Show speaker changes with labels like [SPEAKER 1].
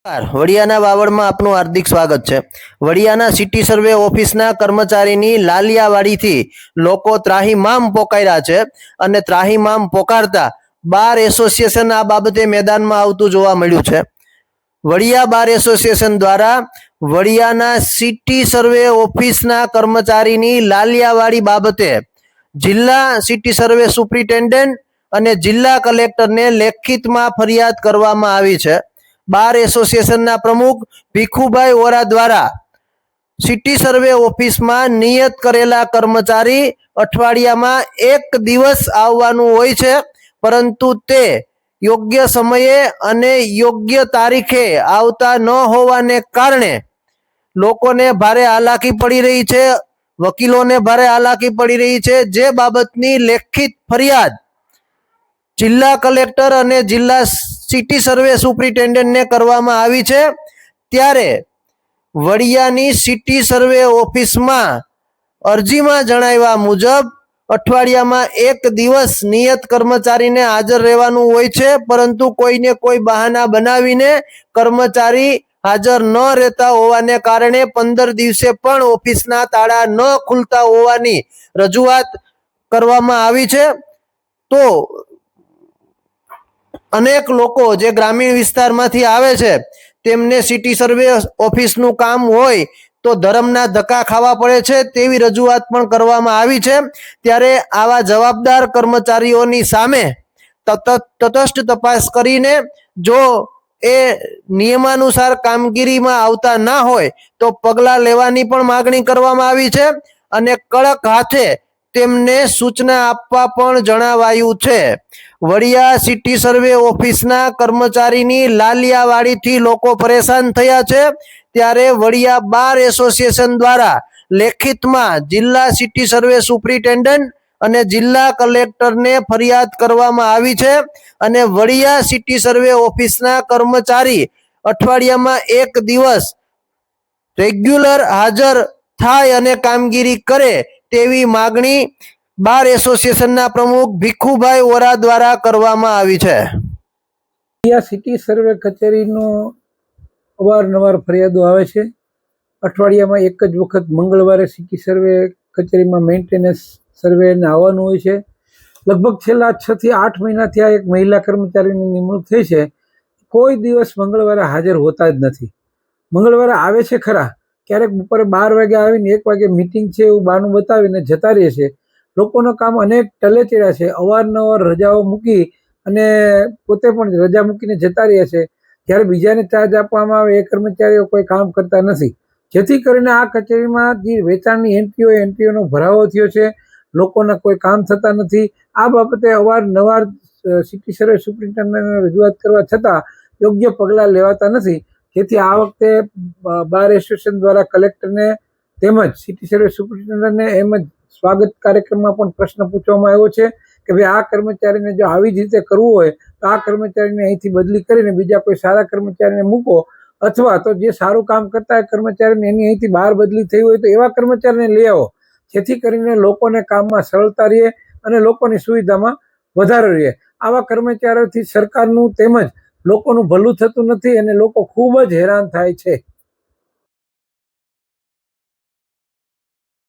[SPEAKER 1] વડિયાના વાવડમાં આપનું હાર્દિક સ્વાગત છે। વડિયાના સિટી સર્વે ઓફિસના કર્મચારીની લાલિયાવાડીથી લોકો ત્રાહિમામ પોકાર્યા છે અને ત્રાહિમામ પોકારતા બાર એસોસિએશન આ બાબતે મેદાનમાં આવતું જોવા મળ્યું છે। વડિયા બાર એસોસિએશન દ્વારા વડિયાના સિટી સર્વે ઓફિસના કર્મચારીની લાલિયાવાડી બાબતે જિલ્લા સિટી સર્વે સુપ્રિન્ટેન્ડન્ટ અને જિલ્લા કલેક્ટરને લેખિતમાં ફરિયાદ કરવામાં આવી છે। બાર એસોસિએશનના પ્રમુખ ભીખુભાઈ ઓરા દ્વારા સિટી સર્વે ઓફિસમાં નિયત કરેલા કર્મચારી અઠવાડિયામાં એક દિવસ આવવાનું હોય છે, પરંતુ તે યોગ્ય સમયે અને યોગ્ય તારીખે આવતા ન હોવાને કારણે લોકોને ભારે હાલાકી પડી રહી છે, વકીલોને ભારે હાલાકી પડી રહી છે। જે બાબતની લેખિત ફરિયાદ જિલ્લા કલેક્ટર અને જિલ્લા સિટી સર્વે સુપ્રિન્ટેન્ડન્ટને કરવામાં આવી છે। ત્યારે વડિયાની સિટી સર્વે ઓફિસમાં અરજીમાં જણાવ્યા મુજબ અઠવાડિયામાં એક દિવસ નિયત કર્મચારીને હાજર રહેવાનું હોય છે, પરંતુ કોઈને કોઈ બહાના બનાવીને કર્મચારી હાજર ન રહેતા હોવાને કારણે 15 દિવસે પણ ઓફિસના તાળા ન ખુલતા હોવાની રજૂઆત કરવામાં આવી છે। તો અનેક લોકો જે ગ્રામીણ વિસ્તારમાંથી આવે છે તેમને સિટી સર્વે ઓફિસનું કામ હોય તો ધર્મના ધક્કા ખાવા પડે છે તેવી રજૂઆત પણ કરવામાં આવી છે। ત્યારે આવા જવાબદાર કર્મચારીઓની સામે તટસ્થ તપાસ કરીને જો એ નિયમાનુસાર કામગીરીમાં આવતા ના હોય તો પગલાં લેવાની પણ માગણી કરવામાં આવી છે અને કડક હાથે તેમને સૂચના આપવા પણ જણાવાયું છે। વડિયા સિટી સર્વે ઓફિસના કર્મચારીની લાલિયાવાડીથી લોકો પરેશાન થયા છે, ત્યારે વડિયા બાર એસોસિએશન દ્વારા લેખિતમાં જિલ્લા સિટી સર્વે સુપ્રિન્ટેન્ડન્ટ અને જિલ્લા કલેક્ટરને ફરિયાદ કરવામાં આવી છે અને વડિયા સિટી સર્વે ઓફિસના કર્મચારી અઠવાડિયામાં એક દિવસ રેગ્યુલર હાજર થાય અને કામગીરી કરે તેવી માગણી બાર એસોસિએશનના પ્રમુખ ભીખુભાઈ ઓરા દ્વારા કરવામાં આવી છે।
[SPEAKER 2] સિટી સર્વે કચેરીનો અવારનવાર ફરિયાદો આવે છે। અઠવાડિયામાં એક જ વખત મંગળવારે સિટી સર્વે કચેરીમાં મેન્ટેનન્સ સર્વેને આવવાનું હોય છે। લગભગ છેલ્લા 6 થી 8 મહિનાથી આ એક મહિલા કર્મચારીની નિમણૂક થઈ છે, કોઈ દિવસ મંગળવારે હાજર હોતા જ નથી। મંગળવારે આવે છે ખરા, ક્યારેક બપોરે 12 વાગે આવીને 1 વાગે મિટિંગ છે એવું બહાનું બતાવીને જતા રહે છે। લોકોનું કામ અનેક ટલેચેડા છે, અવારનવાર રજાઓ મૂકી અને પોતે પણ રજા મૂકીને જતા રહે છે। જ્યારે બીજાને ચાર્જ આપવામાં આવે એ કર્મચારીઓ કોઈ કામ કરતા નથી, જેથી કરીને આ કચેરીમાં જે વેચાણની એન્ટ્રીઓનો ભરાવો થયો છે, લોકોના કોઈ કામ થતા નથી। આ બાબતે અવારનવાર સિટી સર્વે સુપ્રિન્ટેન્ડન્ટને રજૂઆત કરવા છતાં યોગ્ય પગલાં લેવાતા નથી, જેથી આ વખતે બાર એસોસિએશન દ્વારા કલેક્ટરને તેમજ સિટી સર્વે સુપ્રિન્ટેન્ડન્ટને એમ જ સ્વાગત કાર્યક્રમમાં પણ પ્રશ્ન પૂછવામાં આવ્યો છે કે ભાઈ આ કર્મચારીને જો આવી જ રીતે કરવું હોય તો આ કર્મચારીને અહીંથી બદલી કરીને બીજા કોઈ સારા કર્મચારીને મૂકો, અથવા તો જે સારું કામ કરતા હોય કર્મચારીને એની અહીંથી બહાર બદલી થઈ હોય તો એવા કર્મચારીને લઈ આવો, જેથી કરીને લોકોને કામમાં સરળતા રહે અને લોકોની સુવિધામાં વધારો રહે। આવા કર્મચારીઓથી સરકારનું તેમજ લોકોનું ભલું થતું નથી અને લોકો ખૂબ જ હેરાન થાય છે।